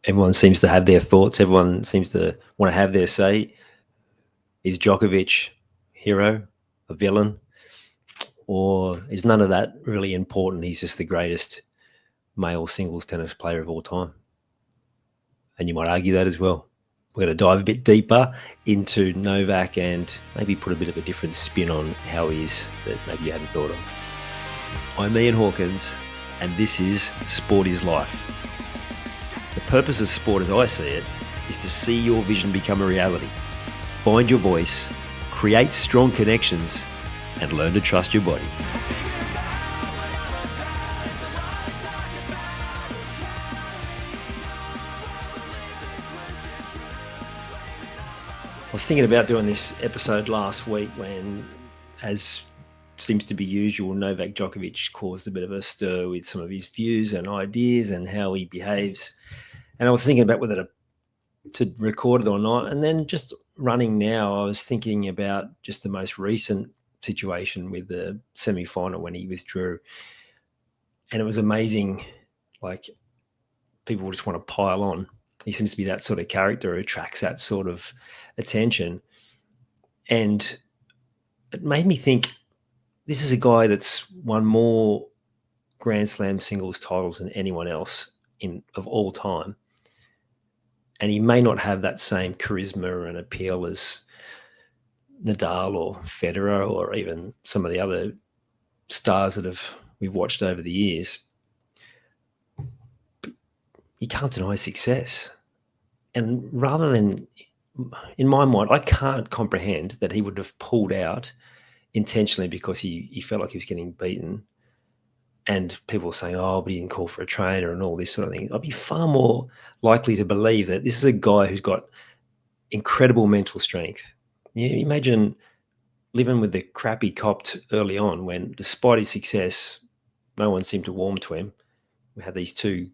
Everyone seems to have their thoughts. Everyone seems to want to have their say. Is Djokovic hero, a villain, or is none of that really important? He's just the greatest male singles tennis player of all time. And you might argue that as well. We're going to dive a bit deeper into Novak and maybe put a bit of a different spin on how he is that maybe you hadn't thought of. I'm Ian Hawkins, and this is Sport is Life. The purpose of sport, as I see it, is to see your vision become a reality. Find your voice, create strong connections, and learn to trust your body. I was thinking about doing this episode last week when, as seems to be usual, Novak Djokovic caused a bit of a stir with some of his views and ideas and how he behaves. And I was thinking about whether to record it or not. And then just running now, I was thinking about just the most recent situation with the semi-final when he withdrew. And it was amazing, like people just want to pile on. He seems to be that sort of character who attracts that sort of attention. And it made me think, this is a guy that's won more Grand Slam singles titles than anyone else of all time. And he may not have that same charisma and appeal as Nadal or Federer or even some of the other stars that we've watched over the years. But you can't deny success. And rather than, in my mind, I can't comprehend that he would have pulled out intentionally because he felt like he was getting beaten. And people were saying, oh, but he didn't call for a trainer and all this sort of thing. I'd be far more likely to believe that this is a guy who's got incredible mental strength. You imagine living with the crap he copped early on when, despite his success, no one seemed to warm to him. We had these two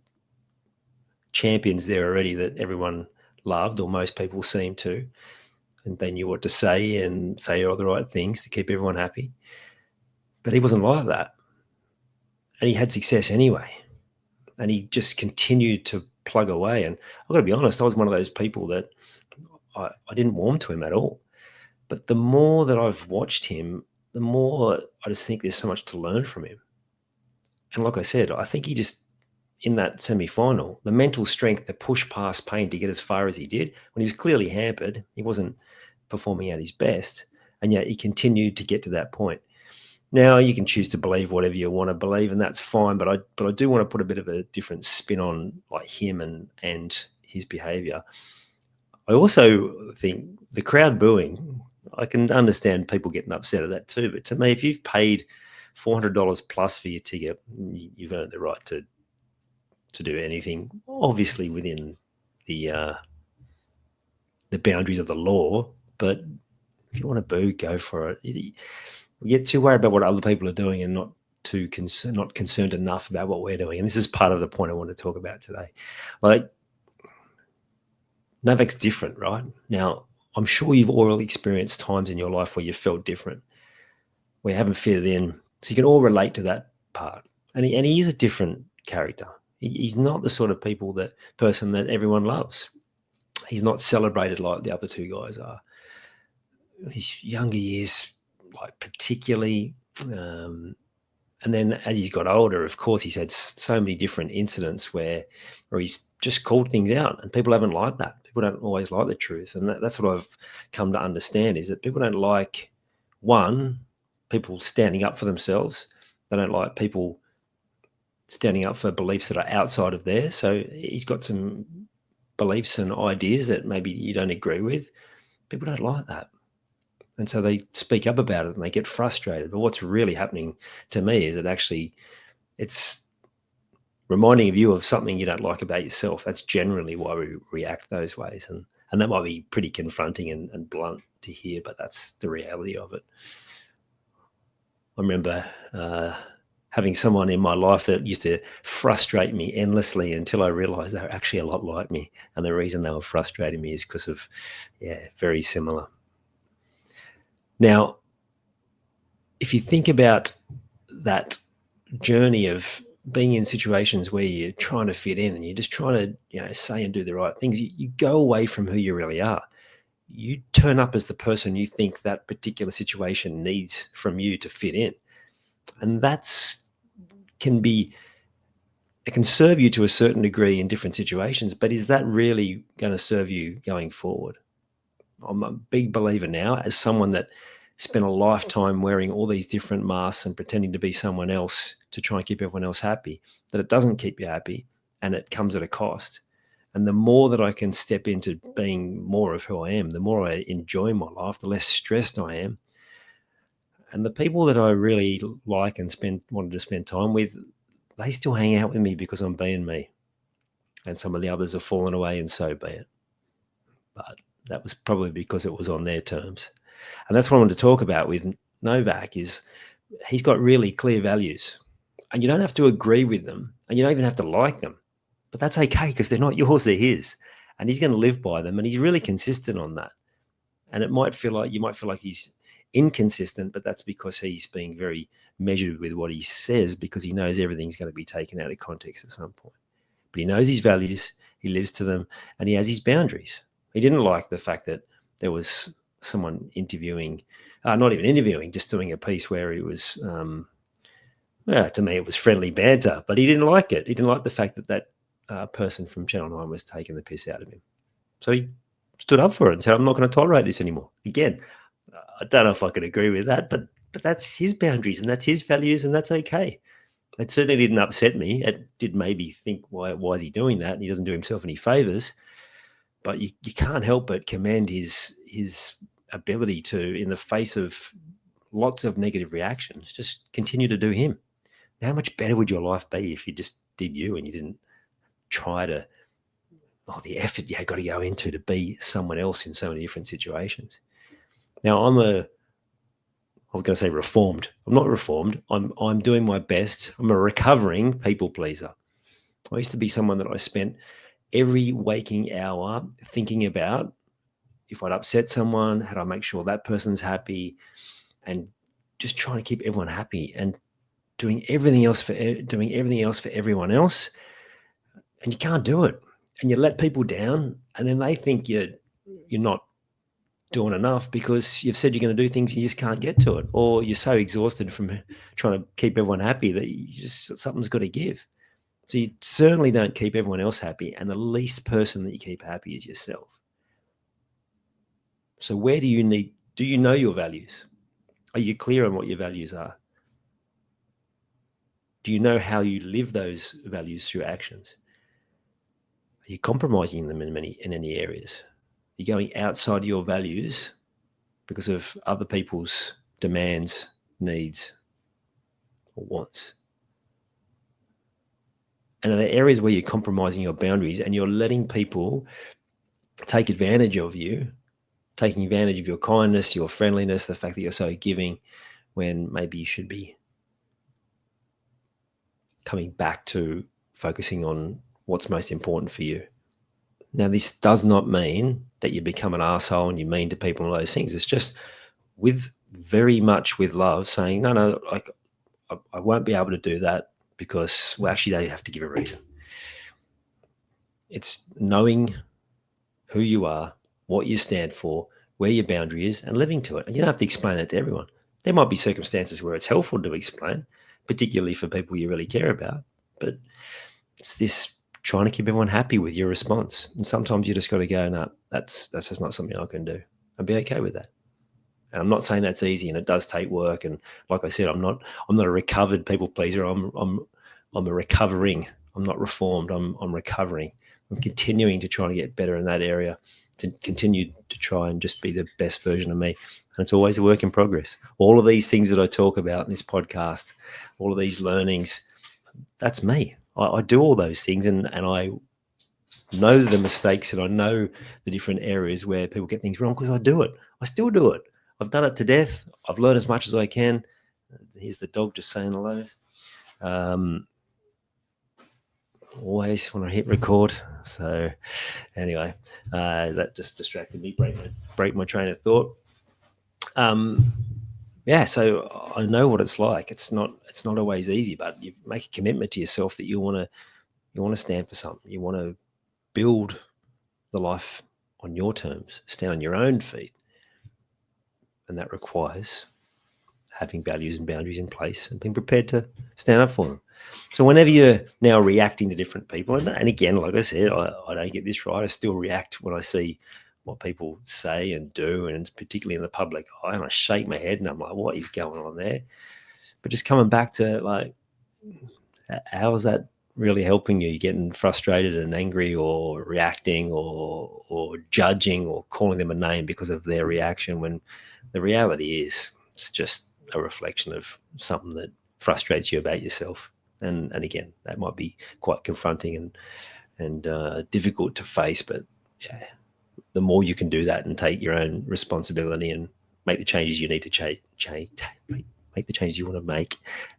champions there already that everyone loved, or most people seemed to, and they knew what to say and say all the right things to keep everyone happy. But he wasn't like that. And he had success anyway. And he just continued to plug away. And I've got to be honest, I was one of those people that I didn't warm to him at all. But the more that I've watched him, the more I just think there's so much to learn from him. And like I said, I think he just, in that semi-final, the mental strength to push past pain to get as far as he did, when he was clearly hampered, he wasn't performing at his best, and yet he continued to get to that point. Now, you can choose to believe whatever you want to believe, and that's fine, but I do want to put a bit of a different spin on like him and his behaviour. I also think the crowd booing, I can understand people getting upset at that too, but to me, if you've paid $400 plus for your ticket, you've earned the right to do anything, obviously within the boundaries of the law. But if you want to boo, go for it. We get too worried about what other people are doing and not concerned enough about what we're doing. And this is part of the point I want to talk about today. Like, Novak's different, right? Now, I'm sure you've all experienced times in your life where you felt different, where you haven't fitted in. So you can all relate to that part. And he is a different character. He's not the sort of person that everyone loves. He's not celebrated like the other two guys are. His younger years, like particularly, and then as he's got older, of course, he's had so many different incidents where he's just called things out, and people haven't liked that. People don't always like the truth, and that's what I've come to understand, is that people don't like, people standing up for themselves. They don't like people standing up for beliefs that are outside of theirs. So he's got some beliefs and ideas that maybe you don't agree with. People don't like that. And so they speak up about it and they get frustrated. But what's really happening to me is that actually it's reminding you of something you don't like about yourself. That's generally why we react those ways. And that might be pretty confronting and blunt to hear, but that's the reality of it. I remember having someone in my life that used to frustrate me endlessly until I realized they were actually a lot like me. And the reason they were frustrating me is because of, very similar. Now, if you think about that journey of being in situations where you're trying to fit in and you're just trying to, say and do the right things, you go away from who you really are. You turn up as the person you think that particular situation needs from you to fit in. And it can serve you to a certain degree in different situations, but is that really going to serve you going forward? I'm a big believer now, as someone that spent a lifetime wearing all these different masks and pretending to be someone else to try and keep everyone else happy, that it doesn't keep you happy and it comes at a cost. And the more that I can step into being more of who I am, the more I enjoy my life, the less stressed I am. And the people that I really like and wanted to spend time with, they still hang out with me because I'm being me. And some of the others have fallen away, and so be it. But that was probably because it was on their terms. And that's what I wanted to talk about with Novak is he's got really clear values. And you don't have to agree with them, and you don't even have to like them. But that's okay because they're not yours, they're his. And he's going to live by them, and he's really consistent on that. And you might feel like he's inconsistent, but that's because he's being very measured with what he says, because he knows everything's going to be taken out of context at some point. But he knows his values, he lives to them, and he has his boundaries. He didn't like the fact that there was someone interviewing, not even interviewing, just doing a piece where he was, to me, it was friendly banter, but he didn't like it. He didn't like the fact that person from Channel 9 was taking the piss out of him. So he stood up for it and said, I'm not going to tolerate this anymore. Again, I don't know if I could agree with that, but that's his boundaries and that's his values, and that's okay. It certainly didn't upset me. It did maybe think, why is he doing that? And he doesn't do himself any favors. But you can't help but commend his ability to, in the face of lots of negative reactions, just continue to do him. How much better would your life be if you just did you and you didn't try to, the effort you got to go into to be someone else in so many different situations. Now, I was going to say reformed. I'm not reformed. I'm doing my best. I'm a recovering people pleaser. I used to be someone that I spent every waking hour thinking about, if I'd upset someone, how do I make sure that person's happy, and just trying to keep everyone happy and doing everything else for everyone else. And you can't do it. And you let people down, and then they think you're not doing enough because you've said you're going to do things and you just can't get to it, or you're so exhausted from trying to keep everyone happy that something's got to give. So you certainly don't keep everyone else happy, and the least person that you keep happy is yourself. So do you know your values? Are you clear on what your values are? Do you know how you live those values through actions? Are you compromising them in any areas? Are you going outside your values because of other people's demands, needs, or wants? And are there areas where you're compromising your boundaries and you're letting people take advantage of you, taking advantage of your kindness, your friendliness, the fact that you're so giving, when maybe you should be coming back to focusing on what's most important for you? Now, this does not mean that you become an arsehole and you're mean to people and all those things. It's just very much with love, saying, no, like I won't be able to do that because, well, actually, they have to give a reason. It's knowing who you are, what you stand for, where your boundary is, and living to it. And you don't have to explain it to everyone. There might be circumstances where it's helpful to explain, particularly for people you really care about. But it's this trying to keep everyone happy with your response. And sometimes you just got to go, no, that's just not something I can do. I'd be okay with that. And I'm not saying that's easy, and it does take work. And like I said, I'm not a recovered people pleaser. I'm a recovering. I'm not reformed. I'm recovering. I'm continuing to try to get better in that area, to continue to try and just be the best version of me. And it's always a work in progress. All of these things that I talk about in this podcast, all of these learnings, that's me. I do all those things, and I know the mistakes, and I know the different areas where people get things wrong, because I do it. I still do it. I've done it to death. I've learned as much as I can. Here's the dog just saying hello. Always when I hit record. So anyway, that just distracted me, break my train of thought. yeah, so I know what it's like. It's not always easy, but you make a commitment to yourself that you want to stand for something. You want to build the life on your terms, stand on your own feet, and that requires having values and boundaries in place and being prepared to stand up for them. So whenever you're now reacting to different people, and again, like I said, I don't get this right. I still react when I see what people say and do, and particularly in the public eye, and I shake my head and I'm like, what is going on there? But just coming back to like, how is that really helping you? You're getting frustrated and angry or reacting or judging or calling them a name because of their reaction, when the reality is it's just a reflection of something that frustrates you about yourself. And again, that might be quite confronting and difficult to face, but yeah, the more you can do that and take your own responsibility and make the changes you need to make the changes you want to make,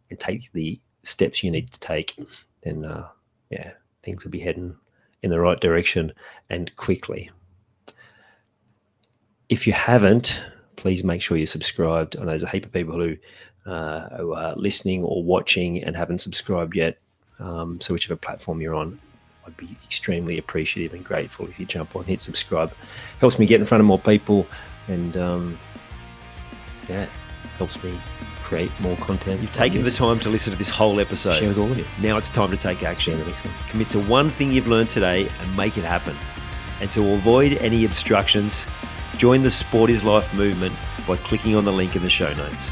and take the steps you need to take, then yeah, things will be heading in the right direction and quickly. If you haven't, please make sure you're subscribed. I know there's a heap of people who are listening or watching and haven't subscribed yet. So whichever platform you're on, I'd be extremely appreciative and grateful if you jump on, hit subscribe. Helps me get in front of more people, and yeah, helps me create more content. You've taken the time to listen to this whole episode. Share with all of you. Now it's time to take action. Commit to one thing you've learned today and make it happen. And to avoid any obstructions, join the Sport is Life movement by clicking on the link in the show notes.